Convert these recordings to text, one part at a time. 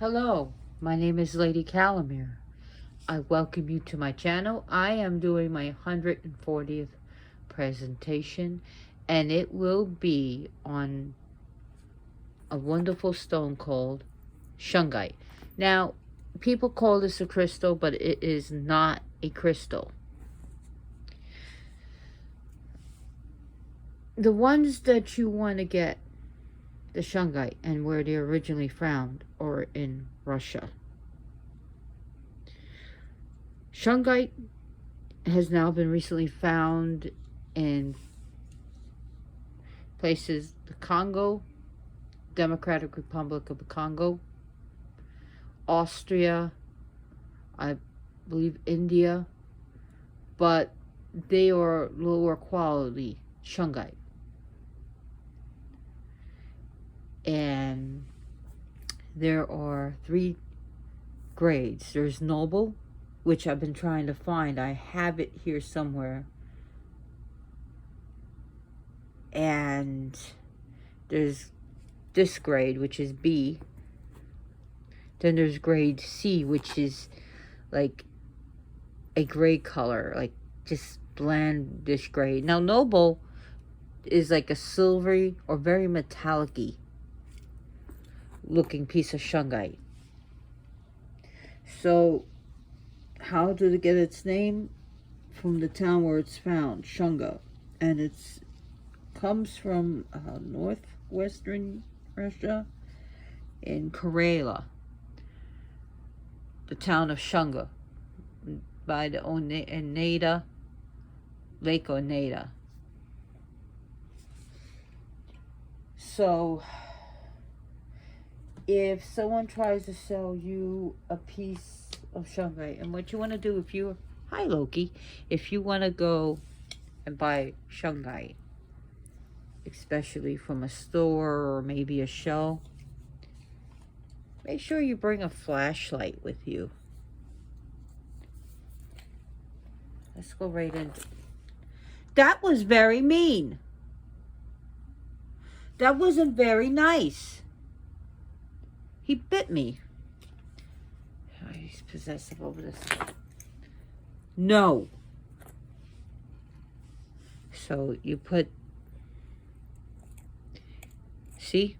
Hello, my name is Lady Calamere. I welcome you to my channel. I am doing my 140th presentation, and it will be on a wonderful stone called Shungite. Now, people call this a crystal, but it is not a crystal. The ones that you want to get the Shungite and where they're originally found are in Russia. Shungite has now been recently found in places the Congo, Democratic Republic of the Congo, Austria, I believe India, but they are lower quality Shungite. And there are 3 grades. There's noble, which I've been trying to find. I have it here somewhere. And there's this grade, which is B. Then there's grade C, which is like a gray color, like just blandish gray. Now, noble is like a silvery or very metallic-y looking piece of Shungite. So, how did it get its name? From the town where it's found, Shunga. And it's comes from northwestern Russia in Karelia, the town of Shunga, by the Oneida, Lake Oneida. So, if someone tries to sell you a piece of Shungite, and what you want to do if you, hi Loki, if you want to go and buy Shungite, especially from a store or maybe a show, make sure you bring a flashlight with you. Let's go right into it. That was very mean. That wasn't very nice. He bit me. Oh, he's possessive over this. No. So you put, see?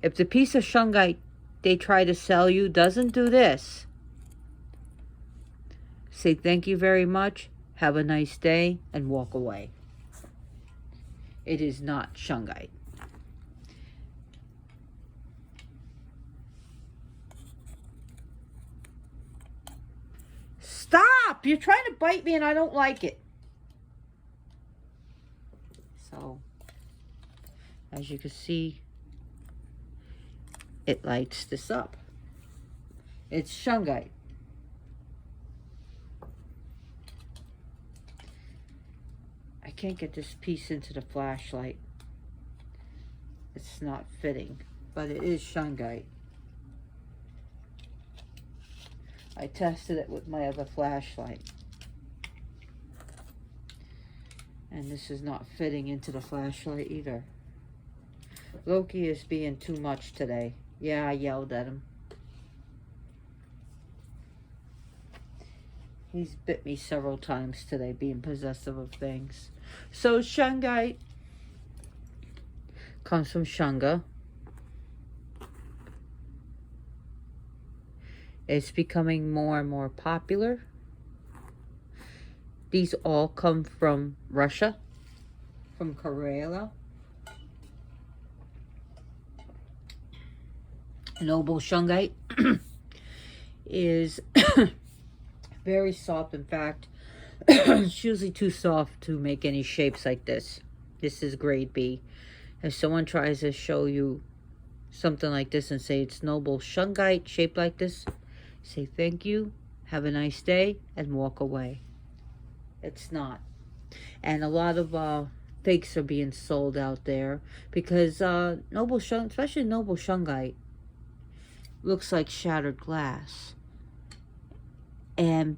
If the piece of Shungite they try to sell you doesn't do this, say thank you very much, have a nice day, and walk away. It is not Shungite. Stop! You're trying to bite me and I don't like it. So, as you can see, it lights this up. It's Shungite. I can't get this piece into the flashlight. It's not fitting, but it is Shungite. I tested it with my other flashlight. And this is not fitting into the flashlight either. Loki is being too much today. Yeah, I yelled at him. He's bit me several times today, being possessive of things. So Shungite comes from Shunga. It's becoming more and more popular. These all come from Russia, from Karelia. Noble Shungite is very soft. In fact, it's usually too soft to make any shapes like this. This is grade B. If someone tries to show you something like this and say it's Noble Shungite shaped like this, say thank you, have a nice day, and walk away. It's not. And a lot of fakes are being sold out there because Noble Shungite, especially Noble Shungite, looks like shattered glass. And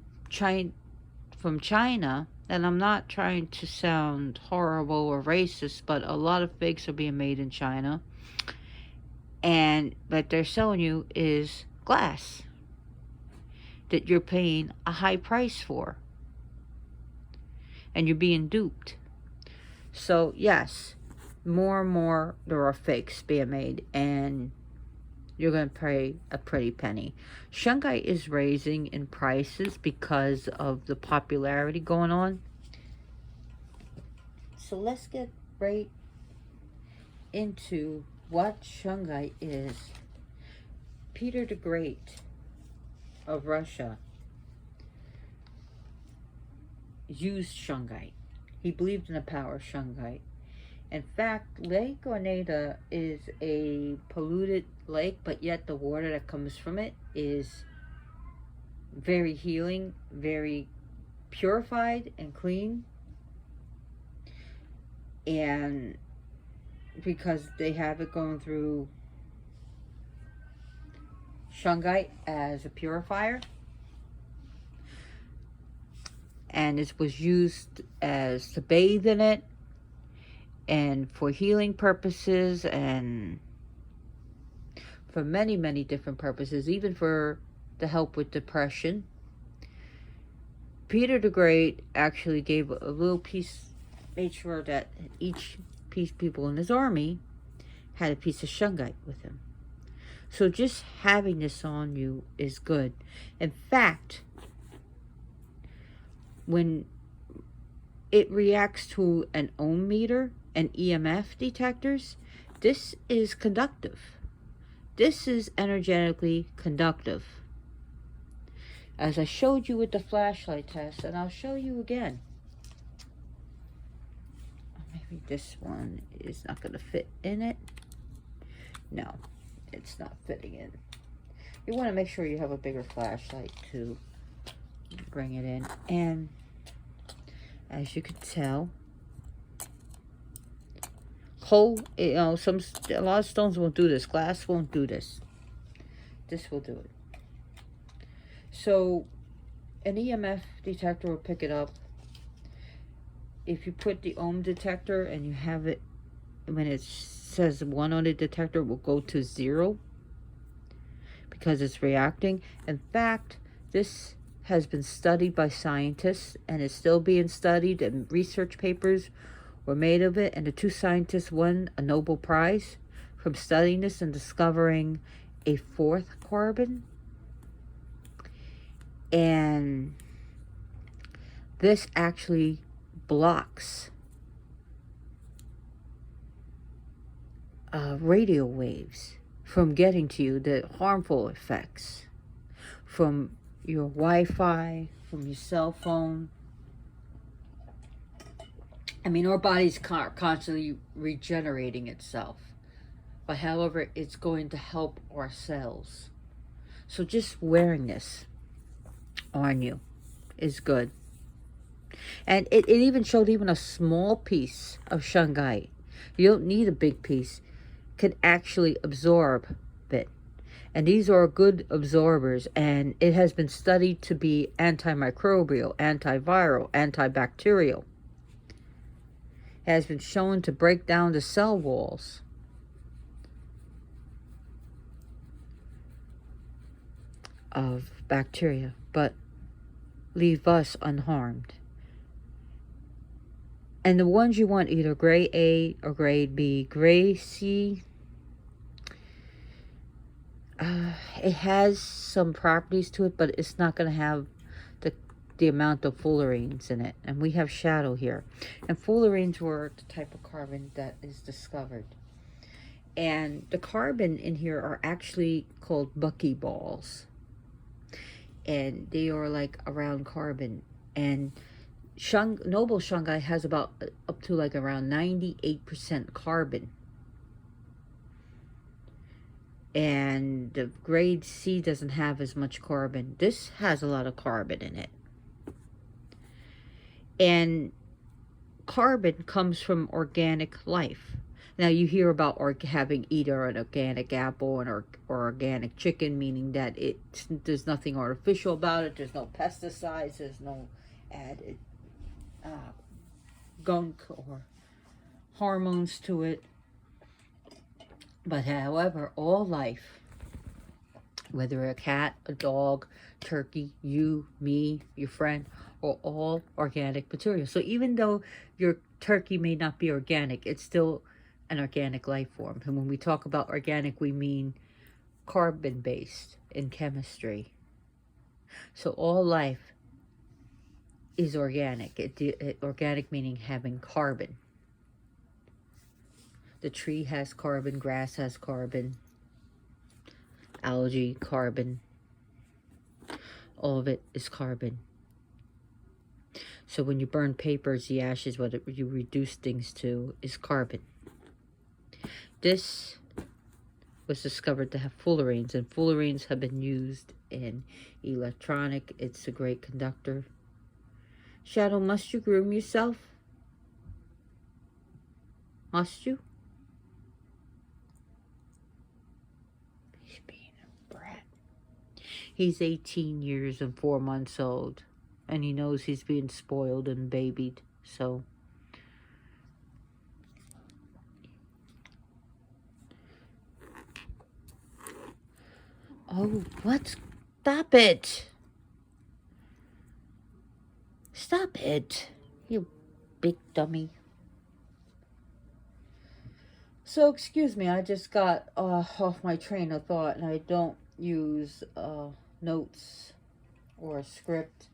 from China, and I'm not trying to sound horrible or racist, but a lot of fakes are being made in China. And what they're selling you is glass that you're paying a high price for. And you're being duped. So, yes, more and more there are fakes being made. And you're going to pay a pretty penny. Shungite is raising in prices because of the popularity going on. So let's get right into what Shungite is. Peter the Great of Russia used Shungite. He believed in the power of Shungite. In fact, Lake Oneda is a polluted lake, but yet the water that comes from it is very healing, very purified and clean. And because they have it going through Shungite as a purifier, and it was used as to bathe in it and for healing purposes and for many, many different purposes, even for the help with depression. Peter the Great actually gave a little piece, made sure that each people in his army had a piece of Shungite with him. So just having this on you is good. In fact, when it reacts to an ohm meter and EMF detectors, this is conductive. This is energetically conductive. As I showed you with the flashlight test, and I'll show you again. Maybe this one is not going to fit in it. No, it's not fitting in. You want to make sure you have a bigger flashlight to bring it in. And as you can tell, coal, a lot of stones won't do this. Glass won't do this. This will do it. So an EMF detector will pick it up. If you put the ohm detector and you have it, when it says 1 on the detector, it will go to 0 because it's reacting. In fact, this has been studied by scientists and is still being studied, and research papers were made of it, and the 2 scientists won a Nobel Prize from studying this and discovering a 4th carbon. And this actually blocks radio waves from getting to you, the harmful effects from your Wi-Fi, from your cell phone. I mean, our body's constantly regenerating itself, but however, it's going to help our cells. So just wearing this on you is good. And it even showed even a small piece of Shungite. You don't need a big piece. Can actually absorb it. And these are good absorbers, and it has been studied to be antimicrobial, antiviral, antibacterial. It has been shown to break down the cell walls of bacteria, but leave us unharmed. And the ones you want, either grade A or grade B. Grade C, it has some properties to it, but it's not going to have the amount of fullerenes in it. And we have shadow here. And fullerenes were the type of carbon that is discovered. And the carbon in here are actually called buckyballs. And they are like a round carbon. And noble Shungite has about up to like around 98% carbon. And the grade C doesn't have as much carbon. This has a lot of carbon in it. And carbon comes from organic life. Now you hear about having either an organic apple or organic chicken, meaning that there's nothing artificial about it. There's no pesticides. There's no added gunk or hormones to it. But however, all life, whether a cat, a dog, turkey, you, me, your friend, are all organic material. So even though your turkey may not be organic, it's still an organic life form. And when we talk about organic, we mean carbon based in chemistry. So all life is organic. Organic meaning having carbon. The tree has carbon, grass has carbon, algae, carbon. All of it is carbon. So when you burn papers, the ashes, what you reduce things to, is carbon. This was discovered to have fullerenes, and fullerenes have been used in electronic. It's a great conductor. Shadow, must you groom yourself? Must you? He's being a brat. He's 18 years and 4 months old, and he knows he's being spoiled and babied, so... Oh, what? Stop it! Stop it, you big dummy. So, excuse me, I just got off my train of thought, and I don't use notes or a script.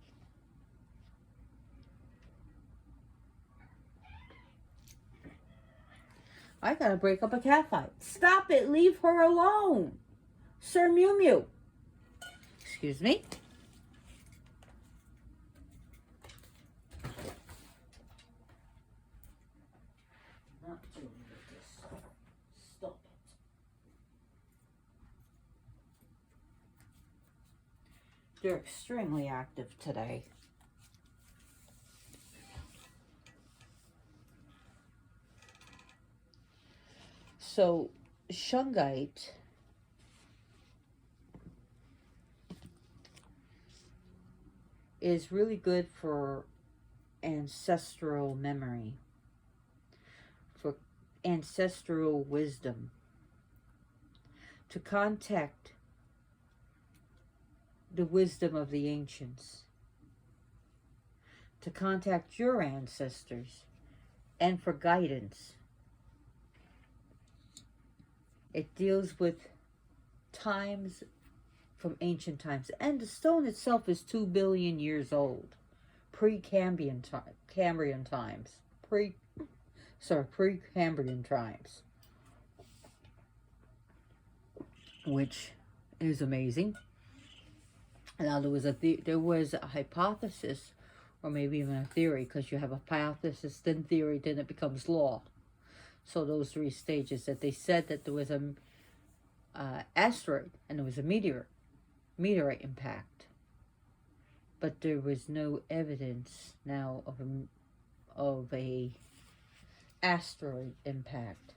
I gotta break up a cat fight. Stop it! Leave her alone! Sir Mew Mew. Excuse me. Not doing this. Stop it. They're extremely active today. So, Shungite is really good for ancestral memory, for ancestral wisdom, to contact the wisdom of the ancients, to contact your ancestors, and for guidance. It deals with times from ancient times, and the stone itself is 2 billion years old, pre-Cambrian times, pre-Cambrian times, which is amazing. Now there was a hypothesis, or maybe even a theory, because you have a hypothesis, then theory, then it becomes law. So those 3 stages, that they said that there was a asteroid and there was a meteorite impact, but there was no evidence now of a asteroid impact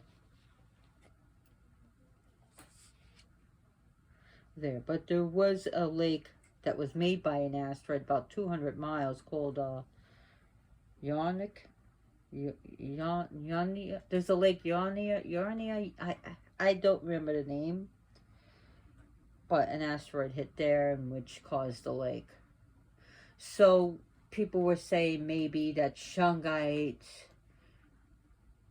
there. But there was a lake that was made by an asteroid about 200 miles called Yarnik. There's a lake Yarnia. I don't remember the name, but an asteroid hit there, which caused the lake. So people were saying maybe that Shungite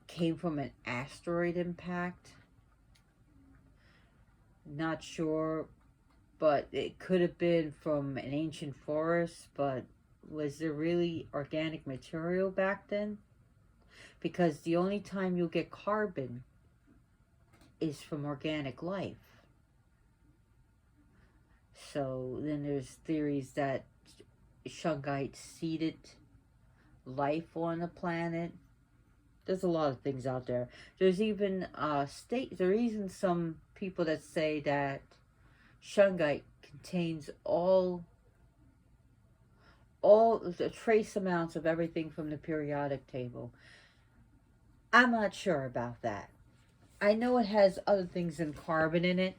came from an asteroid impact. Not sure, but it could have been from an ancient forest. But was there really organic material back then? Because the only time you'll get carbon is from organic life. So then there's theories that Shungite seeded life on the planet. There's a lot of things out there. There's even some people that say that Shungite contains all the trace amounts of everything from the periodic table. I'm not sure about that. I know it has other things than carbon in it,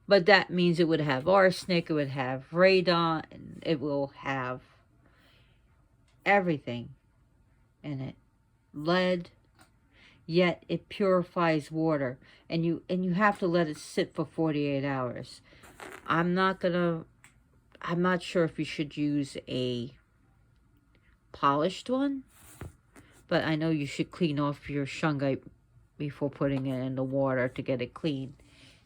but that means it would have arsenic, it would have radon, and it will have everything in it. Lead, yet it purifies water, and you have to let it sit for 48 hours. I'm not sure if you should use a polished one, but I know you should clean off your shungite before putting it in the water to get it clean.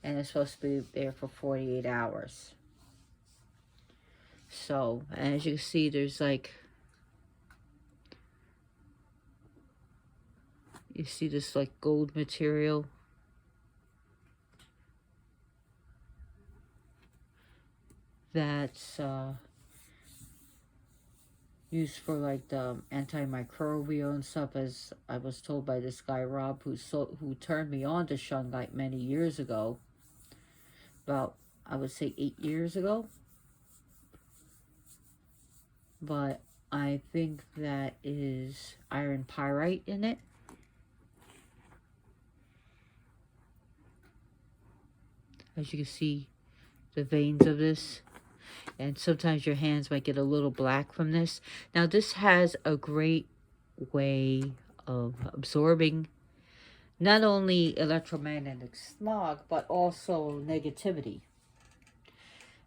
And it's supposed to be there for 48 hours. So, as you can see, there's like, you see this like gold material. That's used for like the antimicrobial and stuff, as I was told by this guy Rob, who turned me on to shungite many years ago. About, I would say, 8 years ago. But I think that is iron pyrite in it. As you can see, the veins of this. And sometimes your hands might get a little black from this. Now, this has a great way of absorbing not only electromagnetic smog, but also negativity.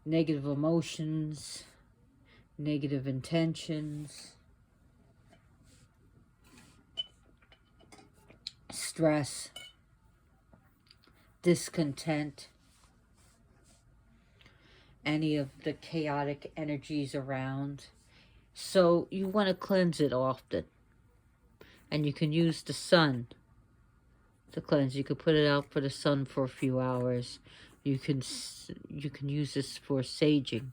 Negative emotions, negative intentions, stress, discontent, any of the chaotic energies around. So you want to cleanse it often. And you can use the sun to cleanse. You could put it out for the sun for a few hours. You can use this for saging.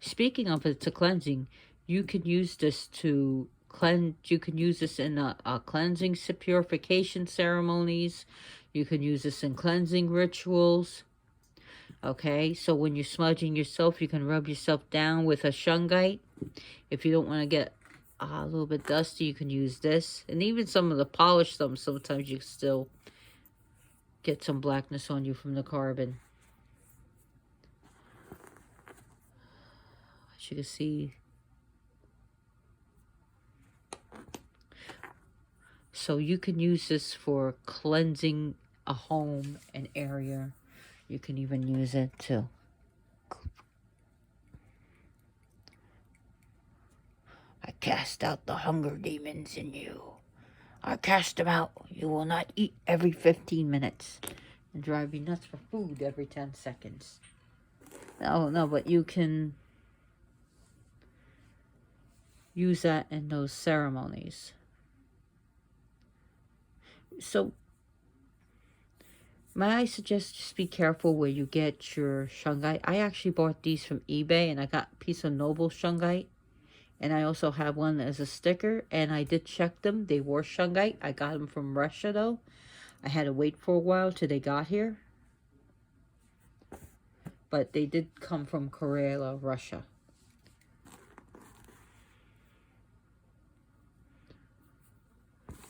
Speaking of it, to cleansing, you can use this to cleanse. You can use this in a cleansing purification ceremonies. You can use this in cleansing rituals. Okay, so when you're smudging yourself, you can rub yourself down with a shungite. If you don't want to get a little bit dusty, you can use this. And even some of the polished stuff, sometimes you still get some blackness on you from the carbon. As you can see. So you can use this for cleansing a home, an area. You can even use it to I cast out the hunger demons in you. I cast them out. You will not eat every 15 minutes. And drive you nuts for food every 10 seconds. No, but you can use that in those ceremonies. So, may I suggest just be careful where you get your shungite. I actually bought these from eBay, and I got a piece of noble shungite. And I also have one as a sticker, and I did check them. They were shungite. I got them from Russia, though. I had to wait for a while till they got here. But they did come from Karelia, Russia.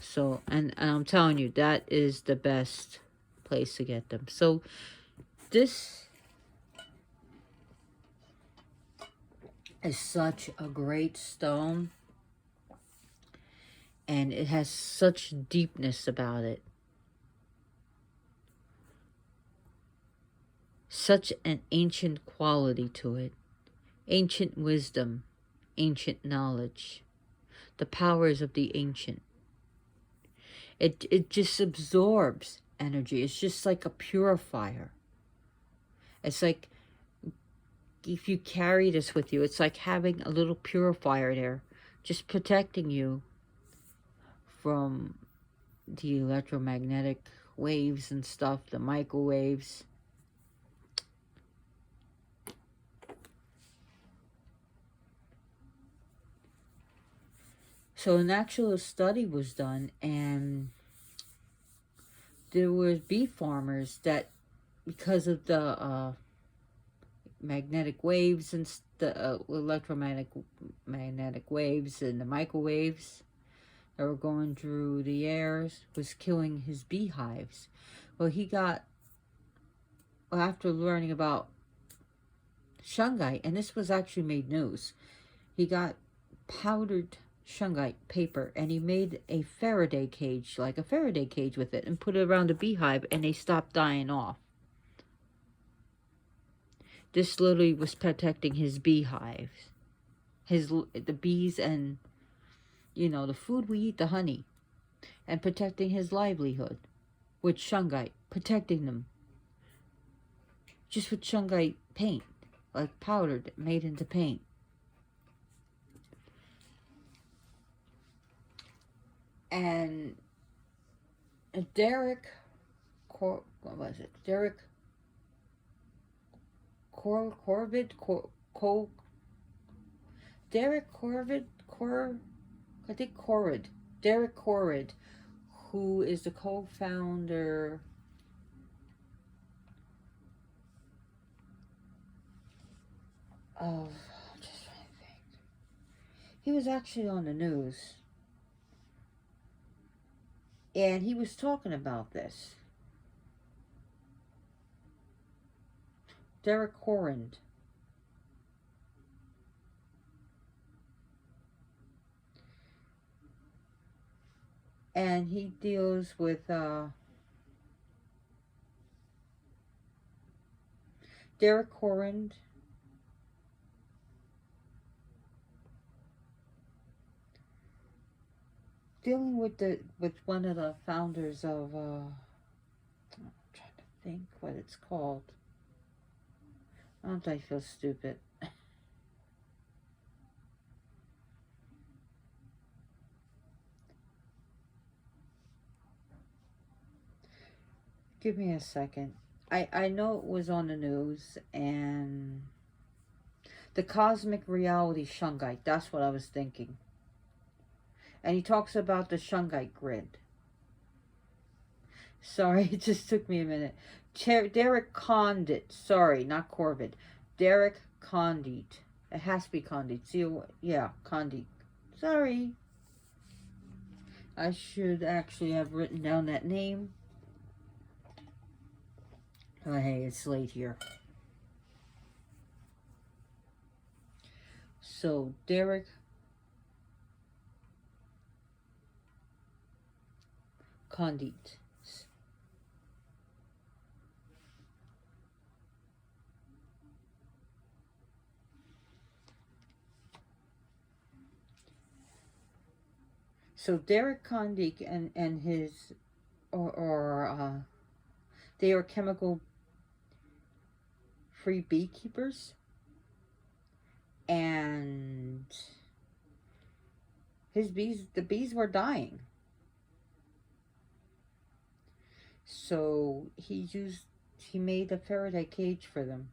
So, and I'm telling you, that is the best place to get them. So, this is such a great stone. And it has such deepness about it. Such an ancient quality to it. Ancient wisdom. Ancient knowledge. The powers of the ancient. It just absorbs energy. It's just like a purifier. It's like if you carry this with you, it's like having a little purifier there, just protecting you from the electromagnetic waves and stuff, the microwaves. So an actual study was done, and there were bee farmers that, because of the magnetic waves and the electromagnetic waves and the microwaves that were going through the air, was killing his beehives. Well, after learning about shungite, and this was actually made news, he got powdered Shungite paper, and he made a Faraday cage, like a Faraday cage with it, and put it around a beehive, and they stopped dying off. This literally was protecting his beehives, the bees, and the food we eat, the honey, and protecting his livelihood with Shungite, protecting them just with Shungite paint, like powdered, made into paint. And Derek, what was it? Derek Corvid, Derek Corvid, I think Corrid, Derek Corrid, who is the co-founder of, just trying to think. He was actually on the news, and he was talking about this. Derek Corrind. And he deals with Derek Corrind, dealing with one of the founders of I'm trying to think what it's called. Don't I feel stupid? Give me a second. I know it was on the news, and the cosmic reality Shungite, that's what I was thinking. And he talks about the Shungite grid. Sorry, it just took me a minute. Derek Condit. Sorry, not Corvid. Derek Condit. It has to be Condit. See, yeah, Condit. Sorry. I should actually have written down that name. Oh, hey, it's late here. So, Derek Condit. So Derek Condit and his they are chemical free beekeepers, and the bees were dying. So he made a Faraday cage for them.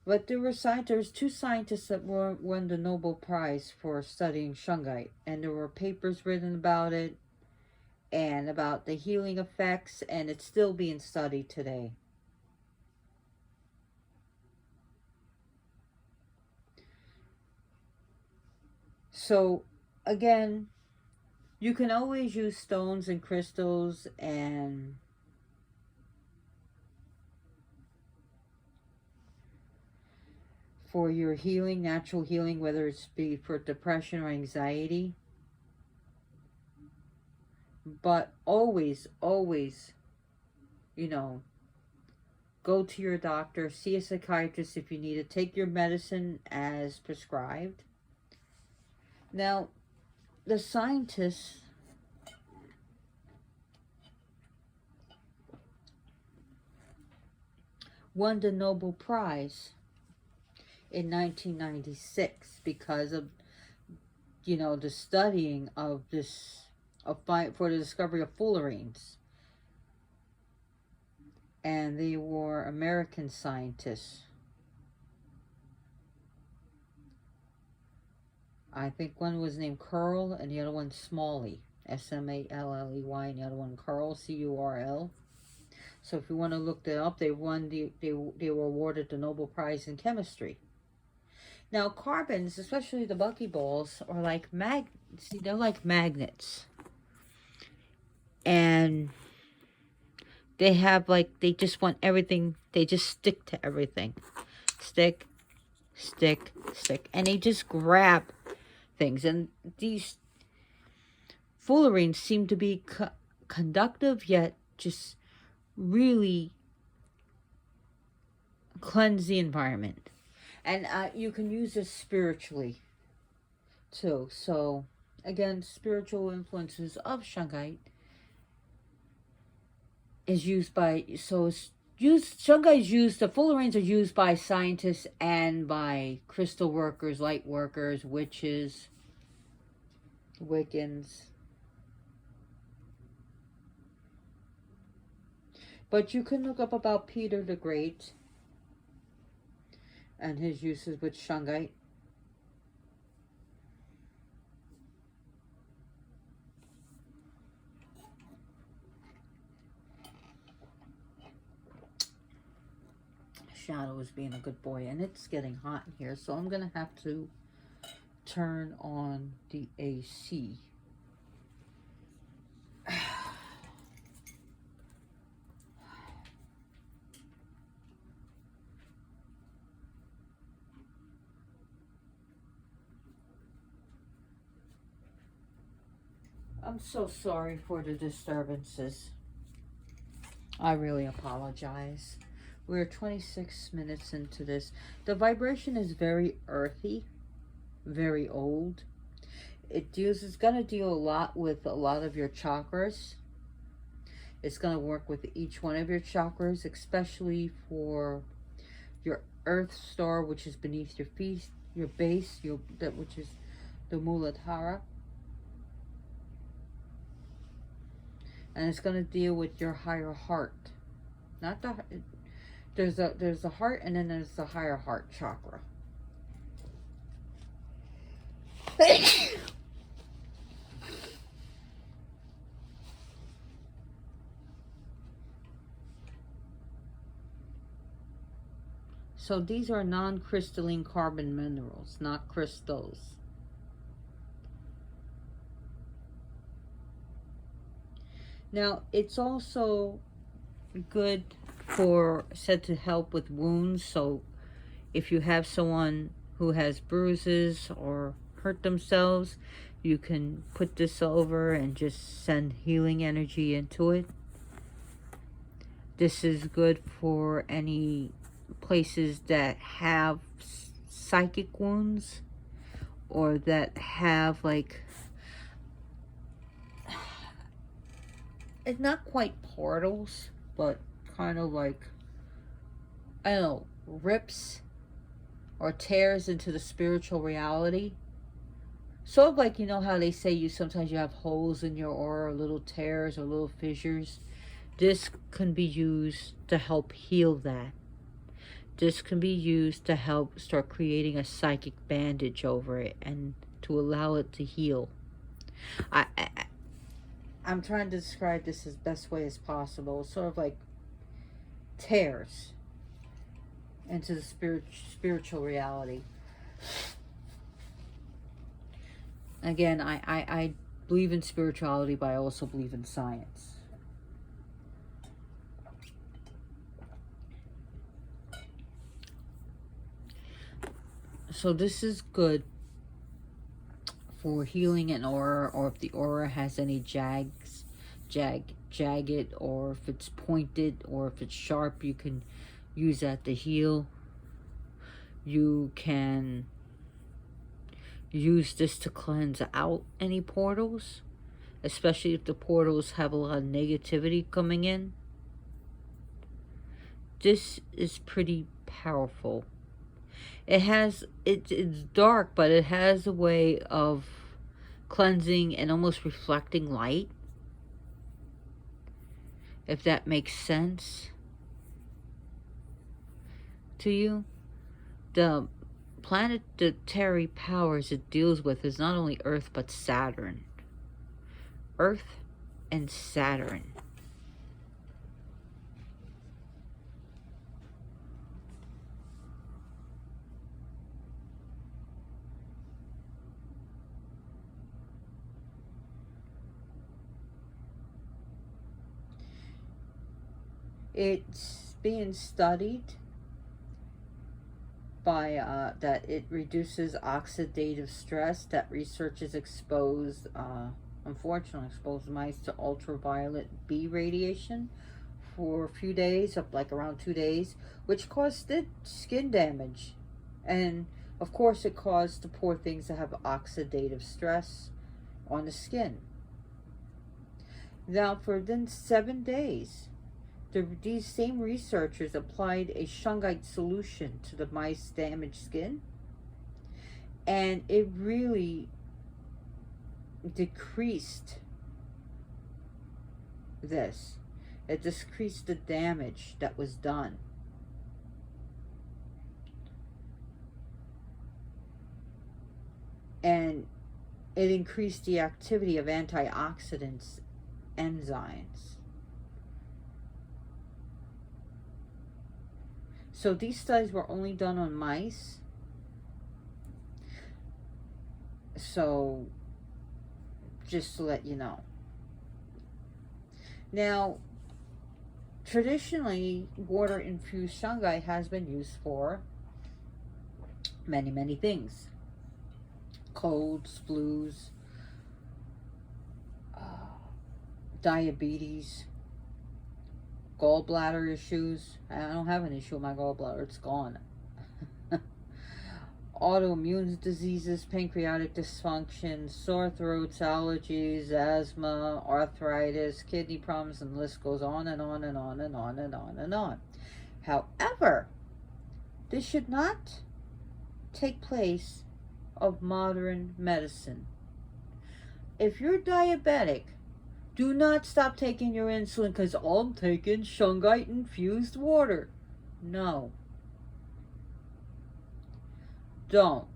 But there's two scientists that won the Nobel Prize for studying Shungite, and there were papers written about it and about the healing effects, and it's still being studied today. So, again, you can always use stones and crystals and for your healing, natural healing, whether it's be for depression or anxiety. But always, always, go to your doctor, see a psychiatrist if you need to, take your medicine as prescribed. Now, the scientists won the Nobel Prize in 1996 because of, the studying of this, for the discovery of fullerenes. And they were American scientists. I think one was named Curl and the other one Smalley, Smalley, and the other one Curl, Curl. So if you want to look that up, they were awarded the Nobel Prize in chemistry. Now carbons, especially the buckyballs, are like they're like magnets, and they just want everything. They just stick to everything. Stick, stick, stick. And they just grab things. And these fullerenes seem to be conductive, yet just really cleanse the environment. And you can use this spiritually too. So, again, spiritual influences of Shungite is used by, so it's used, Shungite is used, the fullerenes are used by scientists and by crystal workers, light workers, witches, Wiccans. But you can look up about Peter the Great and his uses with Shungite. Shadow is being a good boy, and it's getting hot in here, so I'm gonna have to turn on the AC. I'm so sorry for the disturbances. I really apologize. We're 26 minutes into this. The vibration is very earthy, very old. It's gonna deal a lot with a lot of your chakras. It's gonna work with each one of your chakras, especially for your earth star, which is beneath your feet, your base, which is the Muladhara. And it's going to deal with your higher heart. Not the there's the heart, and then there's the higher heart chakra. So these are non-crystalline carbon minerals, not crystals. Now, it's also good said to help with wounds. So if you have someone who has bruises or hurt themselves, you can put this over and just send healing energy into it. This is good for any places that have psychic wounds, or that have, like, it's not quite portals, but kind of like, I don't know, rips or tears into the spiritual reality. Sort of like, you know how they say sometimes you have holes in your aura, or little tears or little fissures. This can be used to help heal that. This can be used to help start creating a psychic bandage over it and to allow it to heal. I'm trying to describe this as best way as possible. It's sort of like tears into the spiritual reality. Again, I believe in spirituality, but I also believe in science. So this is good for healing an aura, or if the aura has any jagged, or if it's pointed, or if it's sharp, you can use that to heal. You can use this to cleanse out any portals, especially if the portals have a lot of negativity coming in. This is pretty powerful. It's dark, but it has a way of cleansing and almost reflecting light, if that makes sense to you. The planetary powers it deals with is not only Earth, but Saturn. Earth and Saturn. It's being studied by that it reduces oxidative stress, that researchers exposed unfortunately exposed mice to ultraviolet B radiation for a few days, up like around 2 days, which caused skin damage. And of course it caused the poor things to have oxidative stress on the skin. Now for then 7 days, these same researchers applied a Shungite solution to the mice damaged skin, and it really decreased this. It decreased the damage that was done. And it increased the activity of antioxidants enzymes. So these studies were only done on mice. So just to let you know. Now, traditionally, water-infused Shungite has been used for many things. Colds, flus, diabetes, gallbladder issues. I don't have an issue with my gallbladder, it's gone. Autoimmune diseases, pancreatic dysfunction, sore throats, allergies, asthma, arthritis, kidney problems, and the list goes on and on and on and on and on and on. However, this should not take place of modern medicine. If you're diabetic, do not stop taking your insulin because I'm taking Shungite infused water. No. Don't.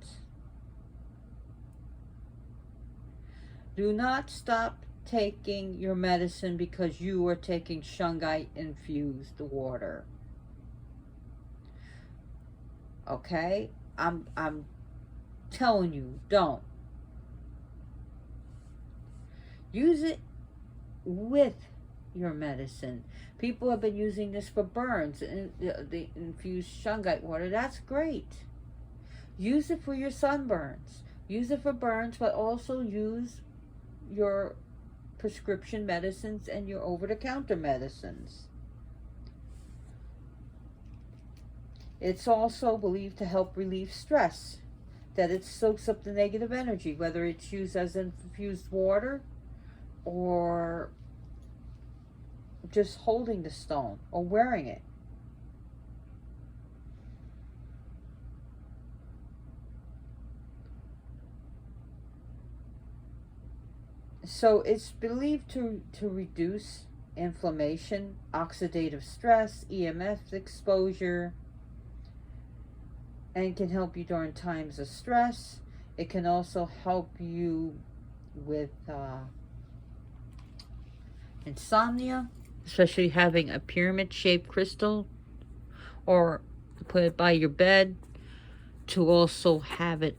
Do not stop taking your medicine because you are taking Shungite infused water. Okay? I'm telling you, don't. Use it with your medicine. People have been using this for burns, and the infused Shungite water. That's great. Use it for your sunburns. Use it for burns, but also use your prescription medicines and your over-the-counter medicines. It's also believed to help relieve stress, that it soaks up the negative energy, whether it's used as infused water or just holding the stone or wearing it. So it's believed to reduce inflammation, oxidative stress, EMF exposure, and can help you during times of stress. It can also help you with insomnia, especially having a pyramid-shaped crystal, or put it by your bed, to also have it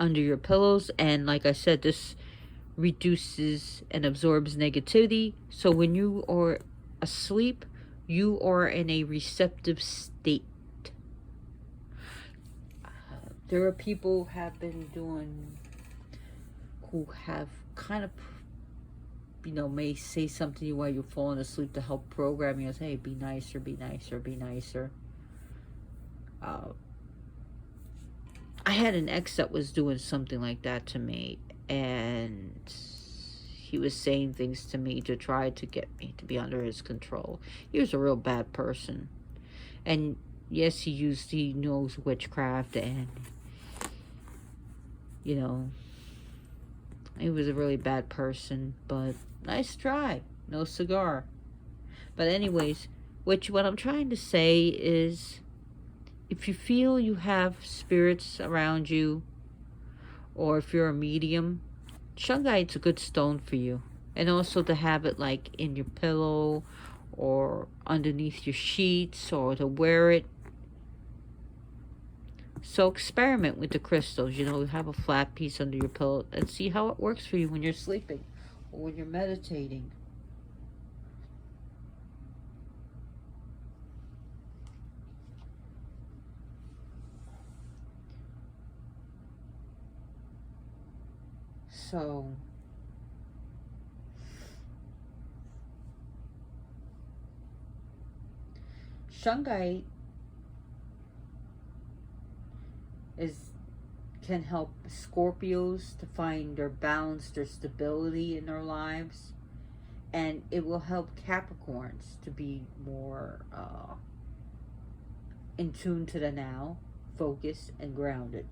under your pillows. And like I said, this reduces and absorbs negativity. So when you are asleep, you are in a receptive state. There are people who have kind of, may say something to you while you're falling asleep to help program you. Say, hey, be nicer, be nicer, be nicer. I had an ex that was doing something like that to me, and he was saying things to me to try to get me to be under his control. He was a real bad person. And yes, he knows witchcraft, and he was a really bad person, but nice try. No cigar. But anyways, what I'm trying to say is, if you feel you have spirits around you, or if you're a medium, Shungite's a good stone for you. And also to have it like in your pillow or underneath your sheets, or to wear it. So experiment with the crystals. Have a flat piece under your pillow and see how it works for you when you're sleeping or when you're meditating. So Shungite is can help Scorpios to find their balance, their stability in their lives, and it will help Capricorns to be more in tune to the now, focused and grounded.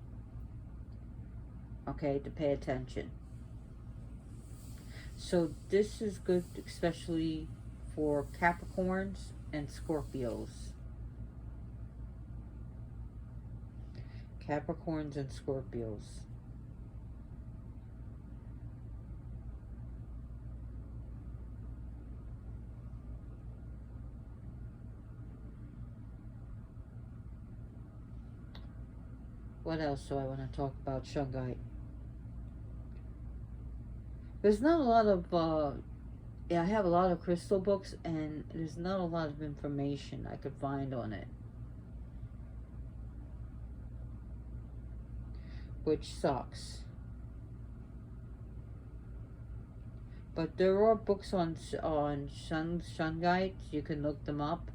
Okay, to pay attention. So this is good, especially for Capricorns and Scorpios. Capricorns and Scorpios. What else do I want to talk about Shungite? There's not a lot of, yeah, I have a lot of crystal books, and there's not a lot of information I could find on it. Which sucks. But there are books on Shungite. You can look them up.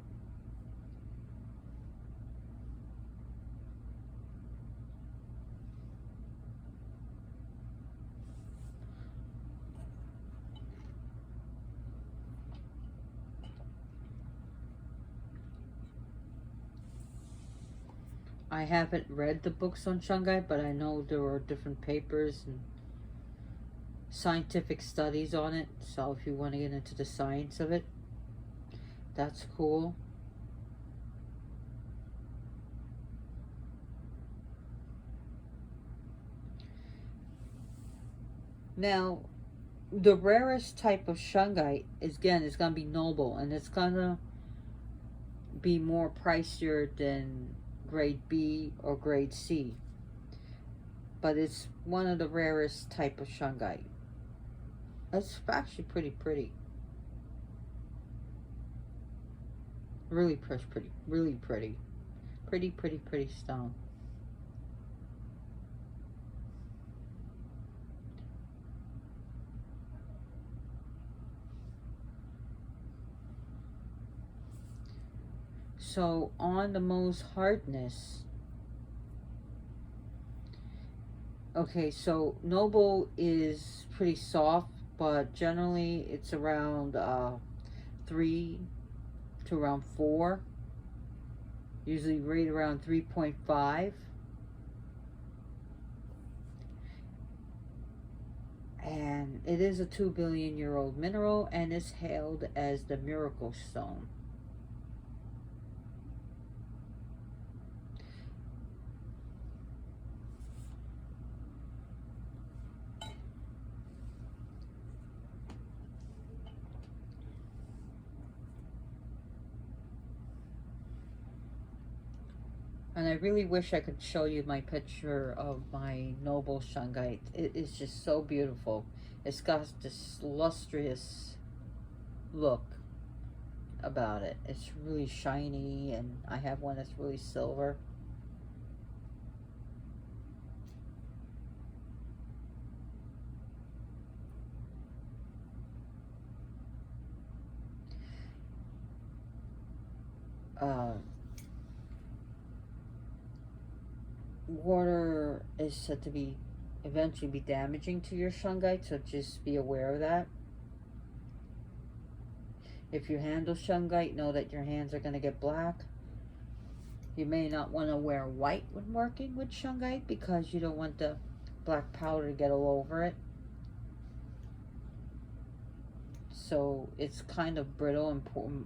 I haven't read the books on Shungite, but I know there are different papers and scientific studies on it. So if you want to get into the science of it, that's cool. Now, the rarest type of Shungite is going to be noble, and it's going to be more pricier than grade B or grade C, but it's one of the rarest type of Shungite. It's actually pretty really pretty, really pretty stone. So on the most hardness, okay, so noble is pretty soft, but generally it's around 3 to around 4, usually right around 3.5. And it is a 2 billion-year-old mineral, and is hailed as the miracle stone. And I really wish I could show you my picture of my noble Shungite. It is just so beautiful. It's got this lustrous look about it. It's really shiny, and I have one that's really silver. Water is said to be eventually be damaging to your Shungite, so just be aware of that. If you handle Shungite, know that your hands are going to get black. You may not want to wear white when working with Shungite because you don't want the black powder to get all over it. So it's kind of brittle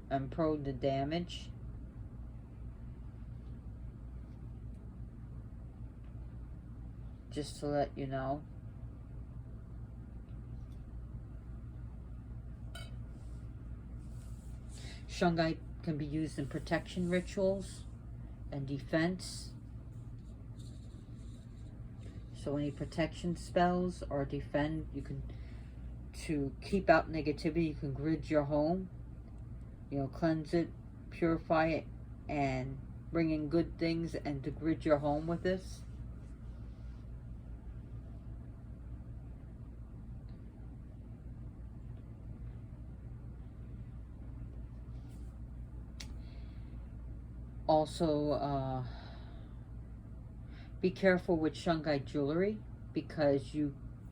and prone to damage. Just to let you know. Shungite can be used in protection rituals and defense. So any protection spells or defend, you can, to keep out negativity, you can grid your home, you know, cleanse it, purify it, and bring in good things, and to grid your home with this. Also, be careful with Shungite jewelry because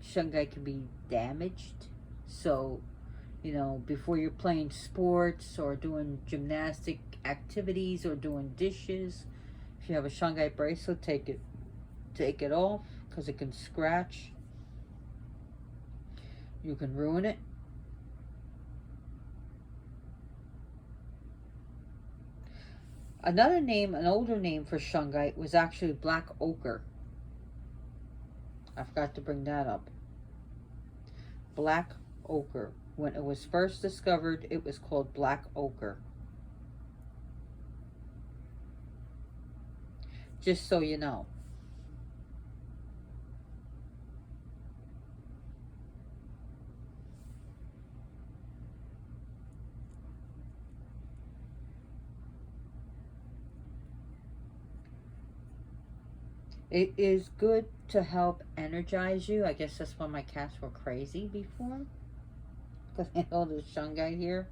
Shungite can be damaged. So, before you're playing sports or doing gymnastic activities or doing dishes, if you have a Shungite bracelet, take it off because it can scratch. You can ruin it. Another name, an older name for Shungite was actually black ochre. I forgot to bring that up. Black ochre. When it was first discovered, it was called black ochre. Just so you know. It is good to help energize you. I guess that's why my cats were crazy before. Because I know there's Shungite here.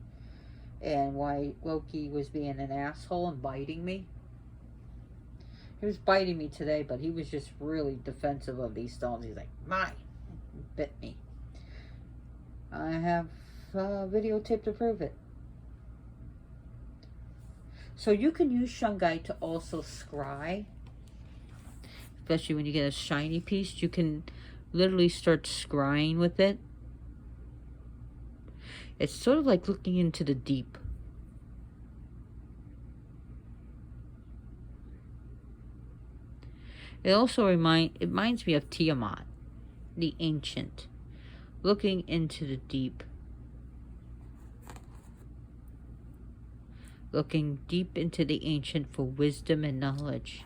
And why Loki was being an asshole and biting me. He was biting me today, but he was just really defensive of these stones. He's like, "My," bit me. I have videotape to prove it. So you can use Shungite to also scry. Especially when you get a shiny piece, you can literally start scrying with it. It's sort of like looking into the deep. It also reminds me of Tiamat, the ancient, looking into the deep. Looking deep into the ancient for wisdom and knowledge.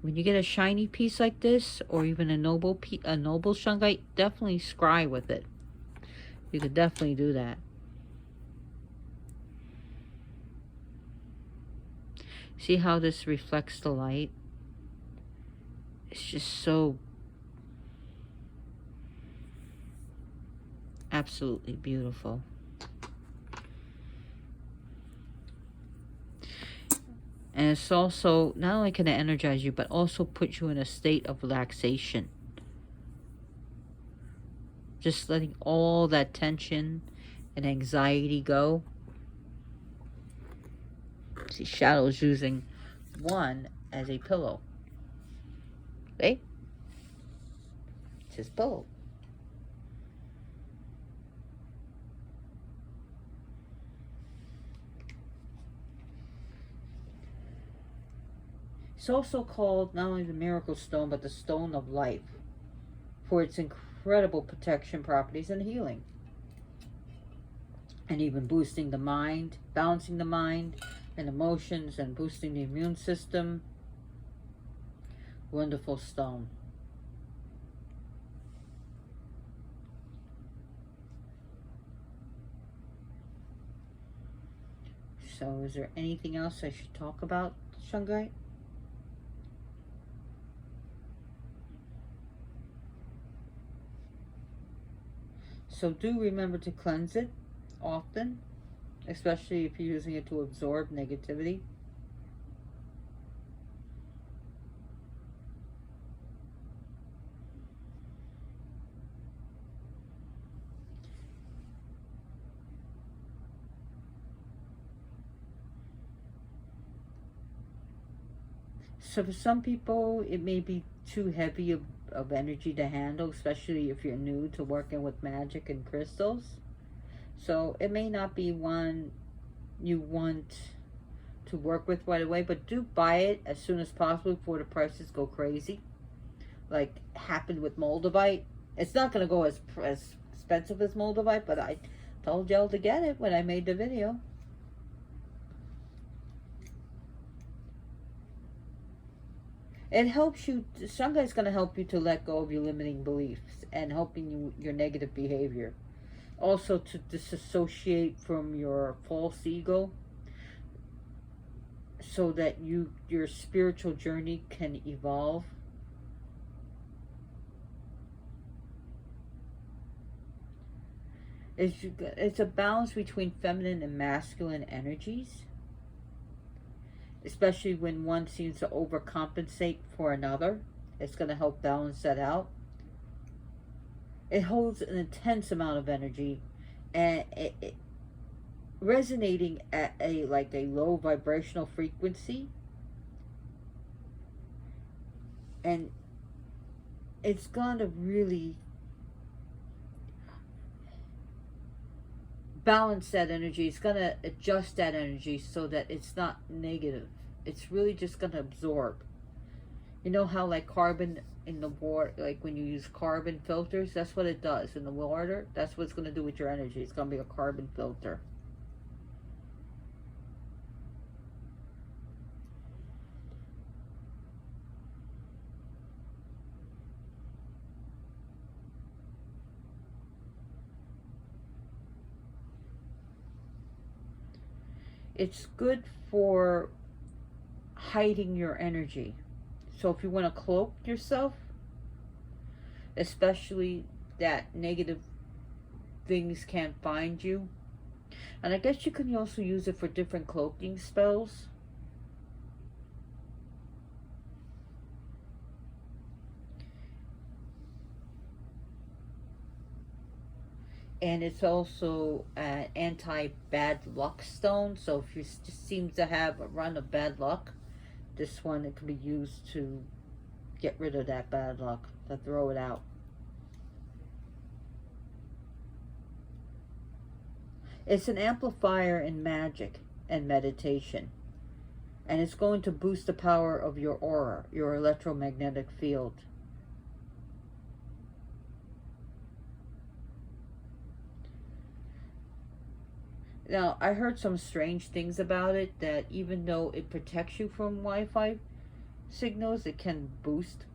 When you get a shiny piece like this, or even a noble Shungite, definitely scry with it. You could definitely do that. See how this reflects the light? It's just so absolutely beautiful. And it's also, not only can it energize you, but also put you in a state of relaxation. Just letting all that tension and anxiety go. See, Shadow's using one as a pillow. See? It's his pillow. It's also called not only the Miracle Stone, but the Stone of Life for its incredible protection properties and healing. And even boosting the mind, balancing the mind and emotions, and boosting the immune system. Wonderful stone. So is there anything else I should talk about, Shungite? So do remember to cleanse it often, especially if you're using it to absorb negativity. So for some people, it may be too heavy of energy to handle, especially if you're new to working with magic and crystals. So it may not be one you want to work with right away, but do buy it as soon as possible before the prices go crazy. Like happened with Moldavite. It's not going to go as expensive as Moldavite, but I told y'all to get it when I made the video. It helps you. Shungite's going to help you to let go of your limiting beliefs and helping you your negative behavior. Also to disassociate from your false ego, so that your spiritual journey can evolve. It's a balance between feminine and masculine energies. especially when one seems to overcompensate for another. It's going to help balance that out. It holds an intense amount of energy, and it resonating at a like a low vibrational frequency, and it's going to really balance that energy. It's going to adjust that energy so that it's not negative. It's really just going to absorb. You know how like carbon in the water, like when you use carbon filters, that's what it does in the water. That's what it's going to do with your energy. It's going to be a carbon filter. It's good for hiding your energy. So if you want to cloak yourself, especially that negative things can't find you. And I guess you can also use it for different cloaking spells. And it's also an anti-bad luck stone. So if you just seem to have a run of bad luck, this one, it can be used to get rid of that bad luck, to throw it out. It's an amplifier in magic and meditation. And it's going to boost the power of your aura, your electromagnetic field. Now, I heard some strange things about it, that even though it protects you from Wi-Fi signals, it can boost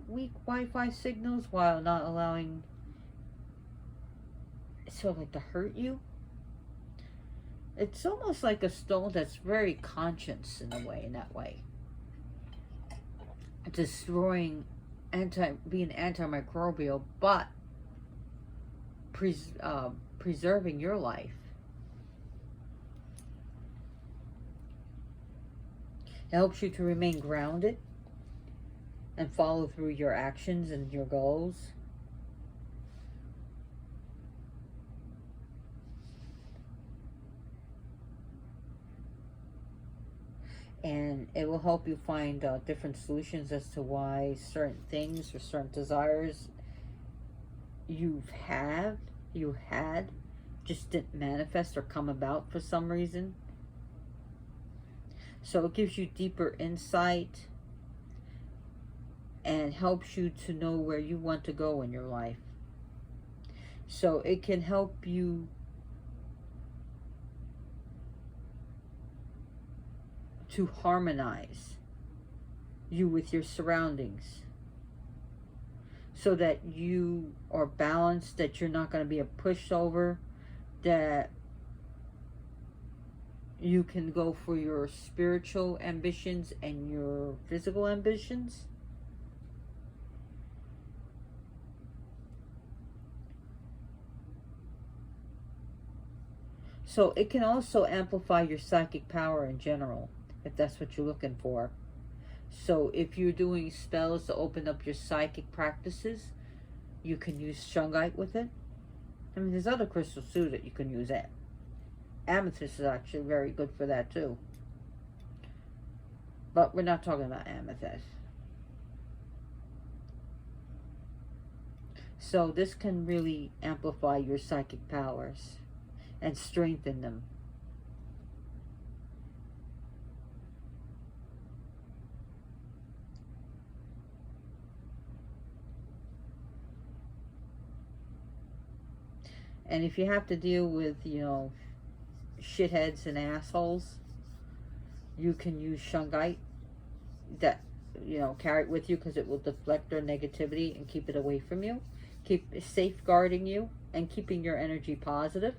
weak Wi-Fi signals while not allowing it sort of like to hurt you. It's almost like a stone that's very conscious in a way, in that way. Destroying, being antimicrobial, but preserving your life. It helps you to remain grounded and follow through your actions and your goals. And it will help you find different solutions as to why certain things or certain desires you had just didn't manifest or come about for some reason. So it gives you deeper insight and helps you to know where you want to go in your life. So it can help you to harmonize you with your surroundings, so that you are balanced, that you're not going to be a pushover, that you can go for your spiritual ambitions and your physical ambitions. So it can also amplify your psychic power in general, if that's what you're looking for. So if you're doing spells to open up your psychic practices, you can use Shungite with it. I mean, there's other crystals too that you can use. It. Amethyst is actually very good for that too. But we're not talking about amethyst. So this can really amplify your psychic powers and strengthen them. And if you have to deal with, shitheads and assholes, you can use Shungite. That, carry it with you, because it will deflect their negativity and keep it away from you. Keep safeguarding you and keeping your energy positive.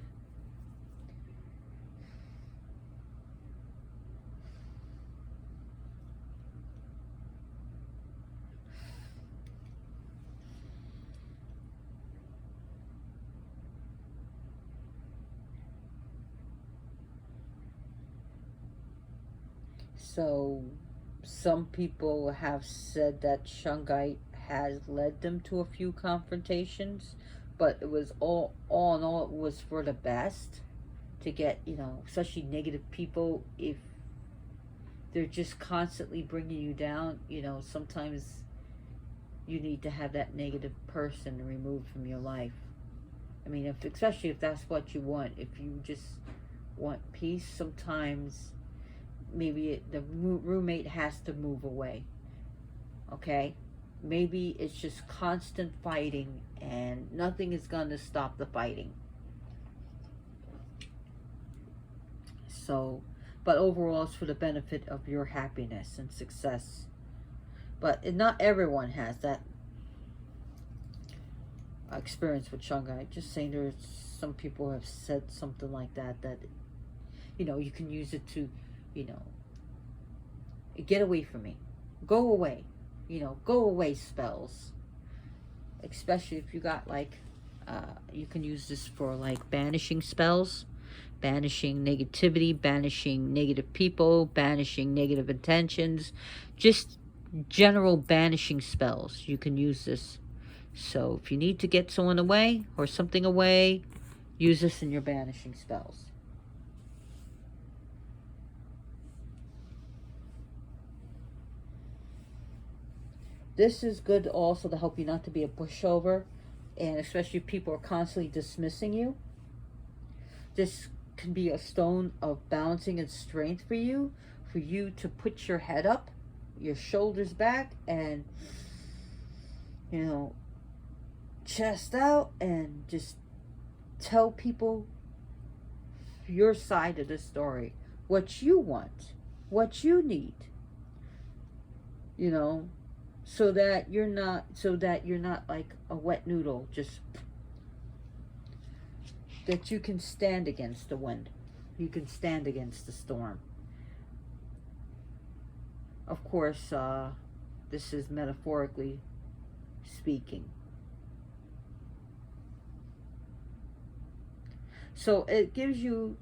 So some people have said that Shungite has led them to a few confrontations, but it was all in all, it was for the best to get, especially negative people. If they're just constantly bringing you down, sometimes you need to have that negative person removed from your life. I mean, especially if that's what you want. If you just want peace, sometimes maybe the roommate has to move away. Okay? Maybe it's just constant fighting and nothing is going to stop the fighting. So, but overall, it's for the benefit of your happiness and success. But not everyone has that experience with Shungite. Just saying, there's some people have said something like that, you can use it to, get away from me. Go away. Go away spells. Especially if you got you can use this for banishing spells. Banishing negativity, banishing negative people, banishing negative intentions, just general banishing spells. You can use this. So if you need to get someone away or something away, use this in your banishing spells. This is good also to help you not to be a pushover, and especially if people are constantly dismissing you. This can be a stone of balancing and strength for you to put your head up, your shoulders back, and chest out, and just tell people your side of the story, what you want, what you need, so that you're not like a wet noodle, just that you can stand against the wind. You can stand against the storm. Of course, this is metaphorically speaking. So it gives you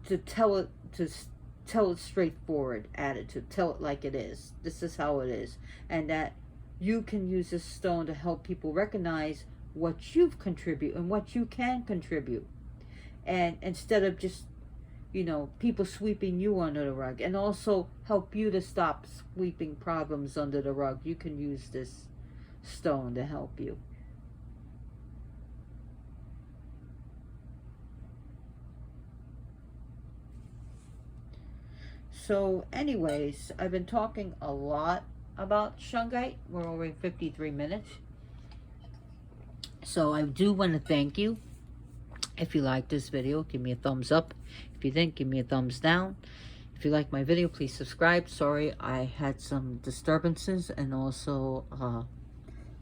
to tell it straightforward attitude. Tell it like it is. This is how it is. And that you can use this stone to help people recognize what you've contributed and what you can contribute, and instead of just people sweeping you under the rug, and also help you to stop sweeping problems under the rug. You can use this stone to help you. So anyways, I've been talking a lot about Shungite. We're over 53 minutes. So I do want to thank you. If you like this video, give me a thumbs up. If you didn't, give me a thumbs down. If you like my video, please subscribe. Sorry, I had some disturbances, and also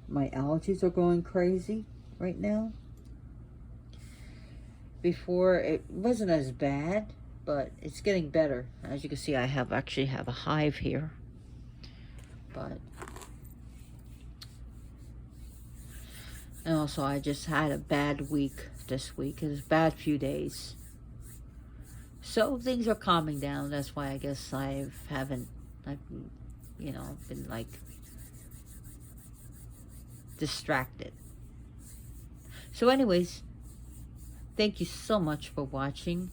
my allergies are going crazy right now. Before, it wasn't as bad, but it's getting better. As you can see, I actually have a hive here. But and also, I just had a bad week this week. It was a bad few days. So things are calming down. That's why I guess I've been distracted. So anyways, thank you so much for watching.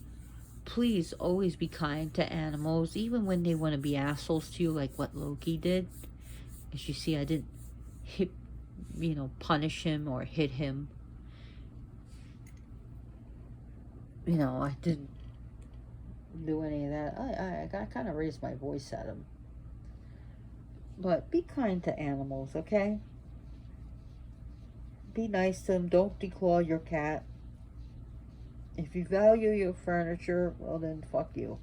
Please always be kind to animals, even when they want to be assholes to you, like what Loki did. As you see, I didn't punish him or hit him. I didn't do any of that. I kind of raised my voice at him. But be kind to animals, okay? Be nice to them. Don't declaw your cat. If you value your furniture, well then, fuck you.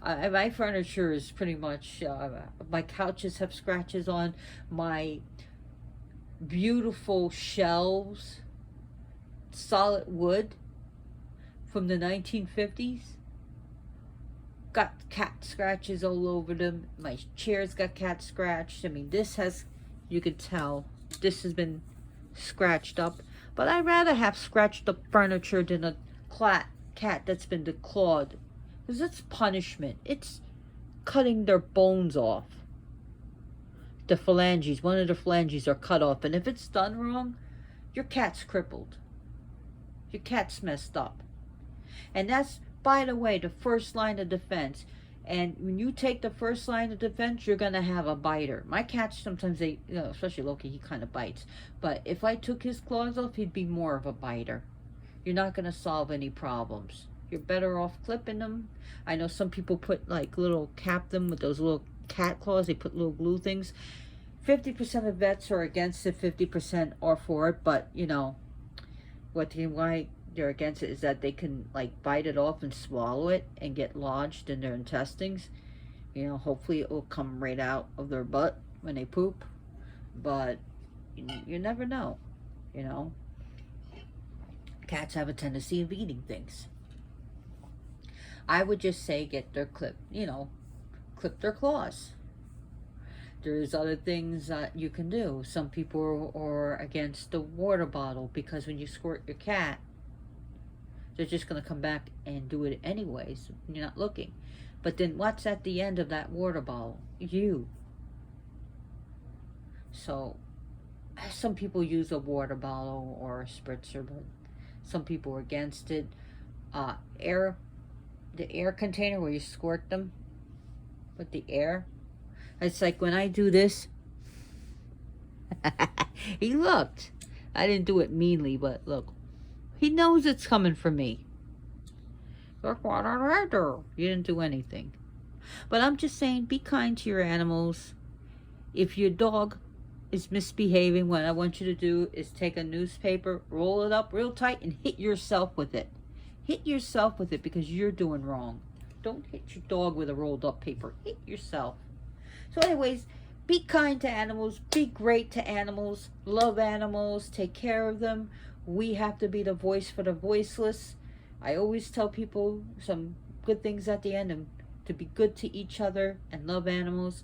My furniture is pretty much, my couches have scratches on. My beautiful shelves, solid wood from the 1950s, got cat scratches all over them. My chairs got cat scratched. I mean, you could tell this has been scratched up. But I'd rather have scratched up furniture than a cat that's been declawed Because it's punishment. It's cutting their bones off. The phalanges, one of the phalanges are cut off. And if it's done wrong, your cat's crippled. Your cat's messed up. And that's, by the way, the first line of defense. And when you take the first line of defense, you're going to have a biter. My cats, sometimes they, especially Loki, he kind of bites. But if I took his claws off, he'd be more of a biter. You're not going to solve any problems. You're better off clipping them. I know some people put like little, cap them with those little cat claws. They put little glue things. 50% of vets are against it, 50% are for it. But, why they're against it is that they can like bite it off and swallow it and get lodged in their intestines. Hopefully it will come right out of their butt when they poop. But you never know, Cats have a tendency of eating things. I would just say get their clip their claws. There's other things that you can do. Some people are against the water bottle because when you squirt your cat, they're just going to come back and do it anyways when you're not looking. But then what's at the end of that water bottle? You. So some people use a water bottle or a spritzer, but some people are against it. The air container where you squirt them with the air. It's like when I do this. He looked. I didn't do it meanly, but look. He knows it's coming from me. Look what I do. You didn't do anything. But I'm just saying, be kind to your animals. If your dog is misbehaving, what I want you to do is take a newspaper, roll it up real tight, and hit yourself with it. Hit yourself with it because you're doing wrong. Don't hit your dog with a rolled up paper. Hit yourself. So anyways, be kind to animals. Be great to animals. Love animals. Take care of them. We have to be the voice for the voiceless. I always tell people some good things at the end and to be good to each other and love animals.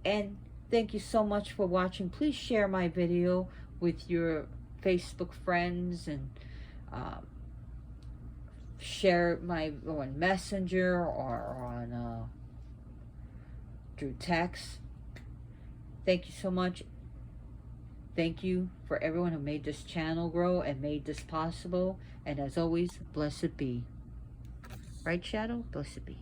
And thank you so much for watching. Please share my video with your Facebook friends and share my on Messenger or on through text. Thank you so much. Thank you for everyone who made this channel grow and made this possible. And as always, blessed be. Right, Shadow? Blessed be.